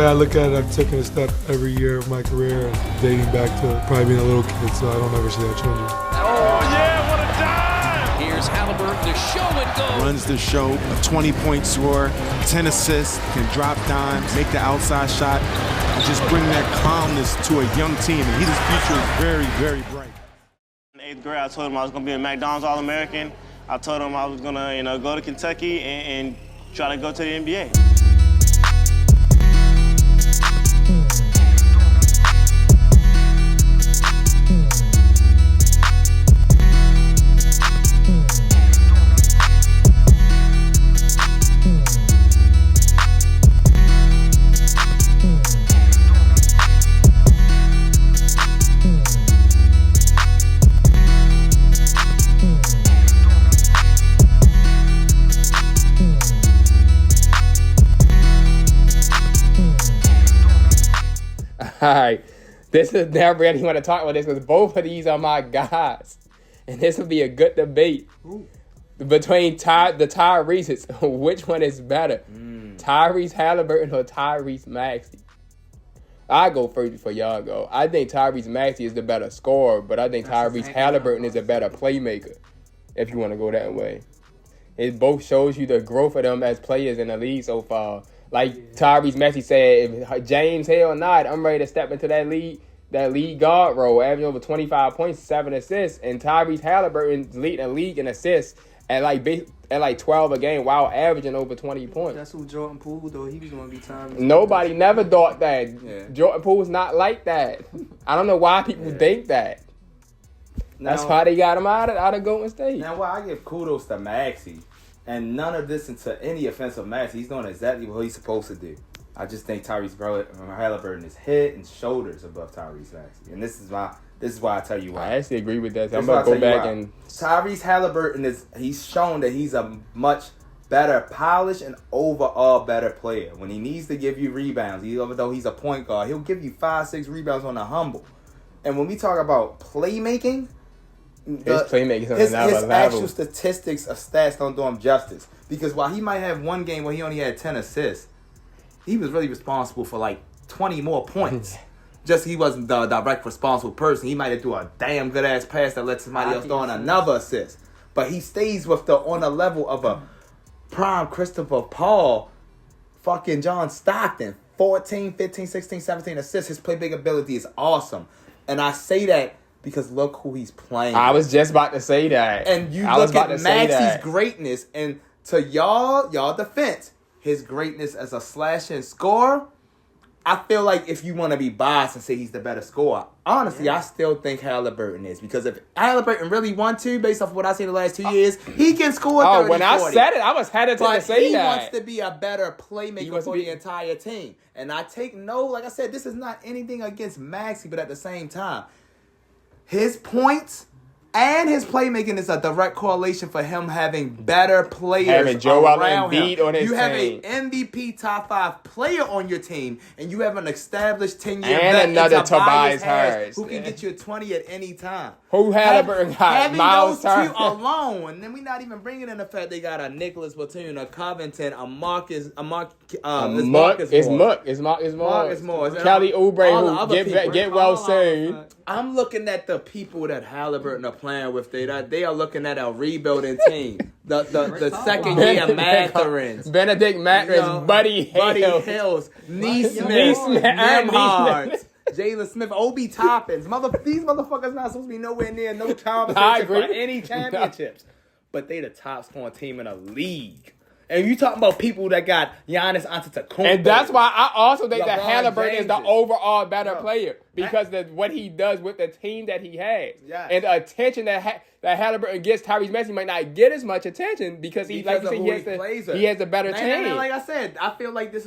way I look at it, I've taken a step every year of my career, and dating back to probably being a little kid, so I don't ever see that changing. Oh, yeah, what a dime! Here's Halliburton to show and go. Runs the show, a 20-point scorer, 10 assists, can drop dimes, make the outside shot, and just bring that calmness to a young team. And his future is very, very bright. In 8th grade, I told him I was going to be a McDonald's All-American. I told him I was going to, go to Kentucky and try to go to the NBA. All right, this is now really want to talk about this because both of these are my guys, and this will be a good debate between the Tyrese's. Which one is better, Tyrese Halliburton or Tyrese Maxey? I go first before y'all go. I think Tyrese Maxey is the better scorer, but I think Tyrese Halliburton is a better playmaker. If you want to go that way, it both shows you the growth of them as players in the league so far. Like Tyrese Maxey said, if James Hill or not, I'm ready to step into that lead guard role, averaging over 25 points, 7 assists, and Tyrese Halliburton's leading the league in assists at like 12 a game while averaging over 20 points. That's who Jordan Poole, though. He was going to be Tyrese. Nobody never thought that. Yeah. Jordan Poole's not like that. I don't know why people think that. That's why they got him out of Golden State. Now, why I give kudos to Maxey, and none of this into any offense of Maxey. He's doing exactly what he's supposed to do. I just think Tyrese Halliburton is head and shoulders above Tyrese Maxey, and this is why I tell you why. I actually agree with that. So I'm gonna go back and Tyrese Halliburton he's shown that he's a much better polished and overall better player. When he needs to give you rebounds, even though he's a point guard, he'll give you 5-6 rebounds on the humble. And when we talk about playmaking, his actual statistics of stats don't do him justice. Because while he might have one game where he only had 10 assists, he was really responsible for like 20 more points. Just he wasn't the direct responsible person. He might have threw a damn good ass pass that let somebody else throw in another assist. But he stays on the level of a prime Christopher Paul, fucking John Stockton. 14, 15, 16, 17 assists. His playmaking ability is awesome. And I say that because look who he's playing. I was just about to say that. And you look at Maxey's greatness, and to y'all defense, his greatness as a slash and scorer, I feel like if you want to be biased and say he's the better scorer, honestly, I still think Halliburton is. Because if Halliburton really want to, based off what I've seen the last 2 years, he can score 30, when 40. I said it, I was hesitant to say he that. wants to be a better playmaker for the entire team. And I take like I said, this is not anything against Maxey, but at the same time, his points and his playmaking is a direct correlation for him having better players having Joel around Embiid him. on his you have team. an MVP top 5 player on your team, and you have an established 10-year and vet another Tobias Harris who can get you 20 at any time. Who Halliburton got? Having Miles those Turner two alone, and then we're not even bringing in the fact they got a Nicholas Batum, a Covington, a Marcus Morris. Kelly Oubre, who get well soon. I'm looking at the people that Halliburton are playing with. They are looking at a rebuilding team. The second year Matherins. Benedict Matherins, Buddy Hills, Neesmith, Nemhardt, Jalen Smith, Obi Toppins. These motherfuckers not supposed to be nowhere near no conversation for any championships. But they the top scoring team in the league. And you talking about people that got Giannis Antetokounmpo. And that's why I also think that Halliburton is the overall better player. Because what he does with the team that he has. Yes. And the attention that Halliburton gets, Tyrese Maxey might not get as much attention because he has a better team. And like I said, I feel like this.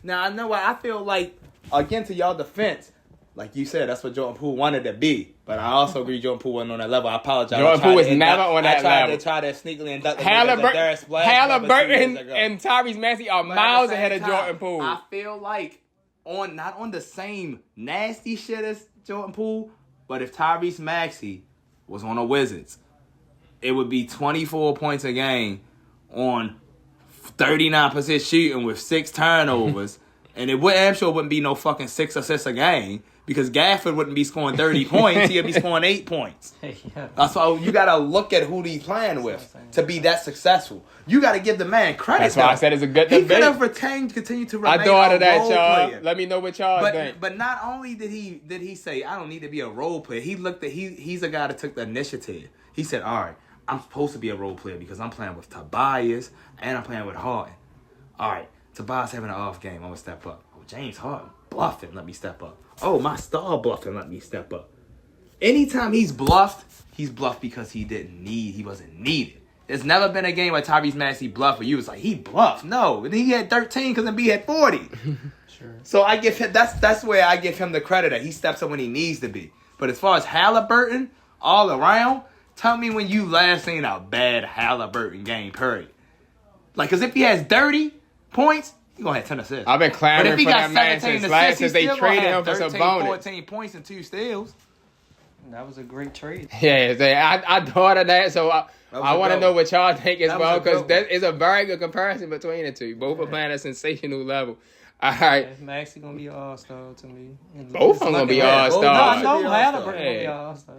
Now I know what I feel like. Again, to y'all defense, like you said, that's what Jordan Poole wanted to be. But I also agree Jordan Poole wasn't on that level. I apologize. Jordan Poole was never on that level. I tried to sneakily induct Halliburton and Tyrese Maxey are miles ahead of Jordan Poole. I feel like not on the same nasty shit as Jordan Poole, but if Tyrese Maxey was on the Wizards, it would be 24 points a game on 39% shooting with 6 turnovers. And I'm sure it wouldn't be no fucking 6 assists a game because Gafford wouldn't be scoring 30 points. He'd be scoring 8 points. Yeah. That's why you got to look at who he's playing with to be that successful. You got to give the man credit. That's why I said it's a good He debate. could have continued to remain I thought of a that, role y'all. player. Let me know what y'all think. But not only did he say, I don't need to be a role player, he looked at, he's a guy that took the initiative. He said, all right, I'm supposed to be a role player because I'm playing with Tobias and I'm playing with Harden. All right, Tobias having an off game, I'm going to step up. Oh, James Harden bluffing, let me step up. Oh, my star bluffing, let me step up. Anytime he's bluffed because he wasn't needed. There's never been a game where Tyrese Maxey bluffed where you was like, he bluffed. No, and he had 13 because Embiid had 40. Sure. So I give him, that's where I give him the credit that he steps up when he needs to be. But as far as Halliburton, all around, tell me when you last seen a bad Halliburton game, period. Like, because if he has 30 points, he's going to have 10 assists. I've been clamoring for that man since they traded him for some 13, bonus. 14 points and 2 steals. That was a great trade. Yeah, I thought of that, so I want to know what y'all think as well, because that is a very good comparison between the two. Both are playing at a sensational level. All right. Maxey going to be an all-star to me. Both of them going to be all-stars. No, I know Halliburton going to be an all-star.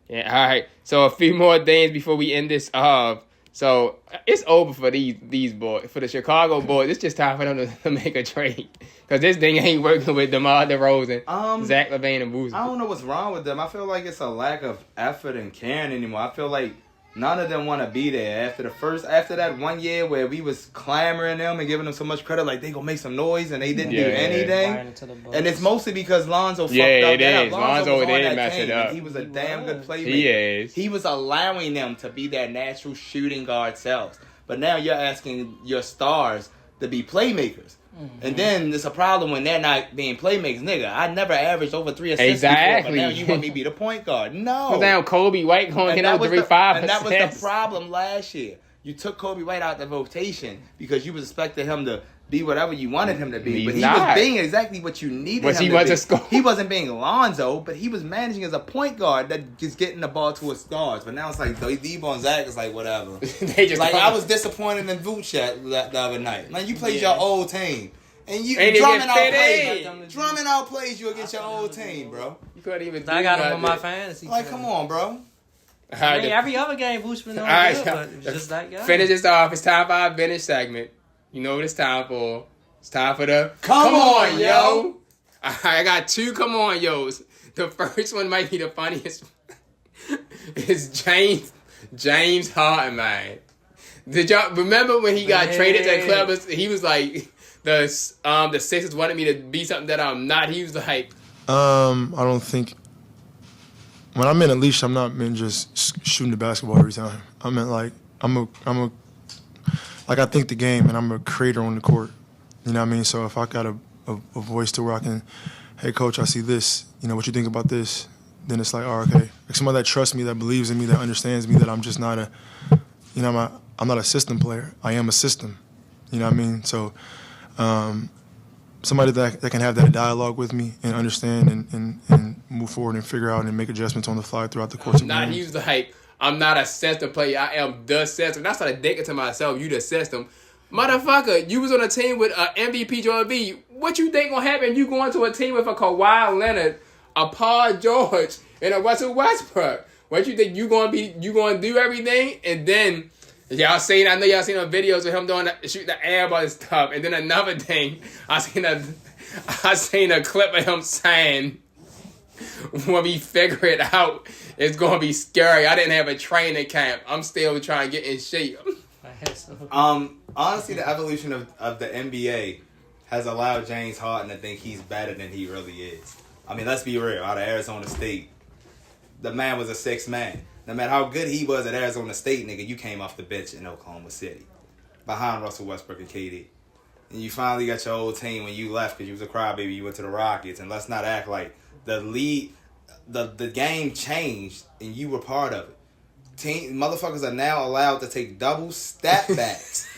Yeah, all right. So a few more things before we end this off. So it's over for these boys, for the Chicago boys. It's just time for them to make a trade because this thing ain't working with DeMar DeRozan, Zach LaVine, and Boozer. I don't know what's wrong with them. I feel like it's a lack of effort and caring anymore. I feel like none of them want to be there after that 1 year where we was clamoring them and giving them so much credit, like they gonna make some noise and they didn't do anything. And it's mostly because Lonzo fucked up. It is. Lonzo was on did that mess team, it up. and he was a damn good playmaker. He is. He was allowing them to be their natural shooting guard selves. But now you're asking your stars to be playmakers. Mm-hmm. And then it's a problem when they're not being playmakers. Nigga, I never averaged over 3 assists before, but now you want me to be the point guard. No. Well, damn, Kobe White going to get over 3-5 And that was the problem last year. You took Kobe White out the rotation because you was expecting him to be whatever you wanted him to be. But he was being exactly what you needed him to be. Score. He wasn't being Lonzo, but he was managing as a point guard that is getting the ball to his stars. But now it's like Debo and Zach is like whatever. They just like I was disappointed in Vucevic the other night. Like you played your old team. And you drumming out plays you against your old team, bro. You couldn't even. I got him on my fantasy. Like, come on, bro. I mean, every other game, Vucevic been on good, but it's just that guy. Finish this off. It's time for our finish segment. You know what it's time for? It's time for the Come on, yo. I got 2 come on, yos. The first one might be the funniest. It's James Harden, man. Did y'all remember when he got traded to the Clippers? He was like, the Sixers wanted me to be something that I'm not. He was like, I don't think when I'm in a leash, I'm not meant just shooting the basketball every time. I meant like I think the game and I'm a creator on the court. You know what I mean? So if I got a voice to where I can, hey coach, I see this. You know what you think about this? Then it's like, oh, okay. Like somebody that trusts me, that believes in me, that understands me, that I'm just not I'm not a system player. I am a system. You know what I mean? So somebody that can have that dialogue with me and understand and move forward and figure out and make adjustments on the fly throughout the course of the game. he was like, I'm not a system player. I am the system. That's what I thinking to myself. You the system. Motherfucker, you was on a team with MVP Joel B. What you think gonna happen? You going to a team with a Kawhi Leonard, a Paul George, and a Russell Westbrook. What you think you gonna do everything? And then I know y'all seen the videos of him shooting the air ball and stuff. And then another thing, I seen a clip of him saying, when we figure it out, it's gonna be scary. I didn't have a training camp. I'm still trying to get in shape. Honestly, the evolution of the NBA has allowed James Harden to think he's better than he really is. I mean, let's be real. Out of Arizona State, the man was a 6th man. No matter how good he was at Arizona State, nigga, you came off the bench in Oklahoma City behind Russell Westbrook and KD. And you finally got your old team when you left because you was a crybaby. You went to the Rockets. And let's not act like the game changed and you were part of it. Motherfuckers are now allowed to take double step backs.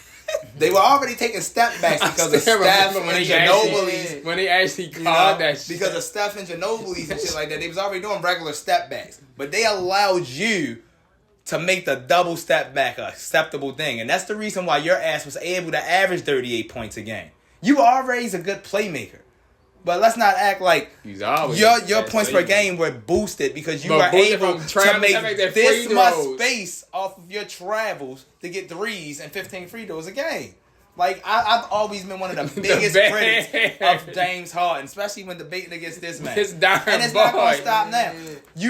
They were already taking step backs because of Steph and Ginobili's. When they actually called that shit. Because of Steph and Ginobili's and shit like that. They was already doing regular step backs. But they allowed you to make the double step back a acceptable thing. And that's the reason why your ass was able to average 38 points a game. You already a good playmaker. But let's not act like your points per game were boosted because you were able to make this much space off of your travels to get threes and 15 free throws a game. Like, I've always been one of the biggest critics of James Harden, especially when debating against this man. And it's not going to stop now.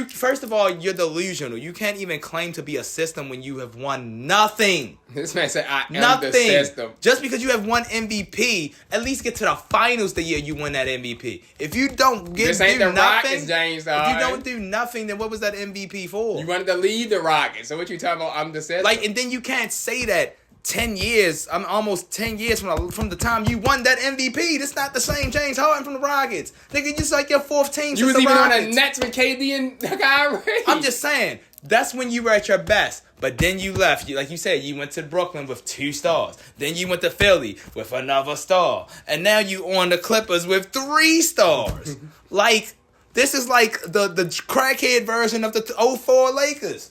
First of all, you're delusional. You can't even claim to be a system when you have won nothing. This man said, I am the system. Just because you have won MVP, at least get to the finals the year you win that MVP. If you don't do nothing, Rockets, James Harden. If you don't do nothing, then what was that MVP for? You wanted to lead the Rockets. So what you talking about? I'm the system. Like, and then you can't say that 10 years, almost 10 years from the time you won that MVP. That's not the same James Harden from the Rockets. Nigga, just like your fourth team. You was even on the Nets with KD and Kyrie. I'm just saying, that's when you were at your best. But then you left. Like you said, you went to Brooklyn with 2 stars. Then you went to Philly with another star. And now you on the Clippers with 3 stars. Like, this is like the crackhead version of the 04 Lakers.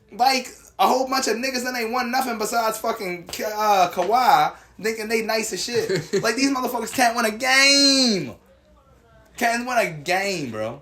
Like, a whole bunch of niggas that ain't won nothing besides fucking Kawhi thinking they nice as shit. Like, these motherfuckers can't win a game. Can't win a game, bro.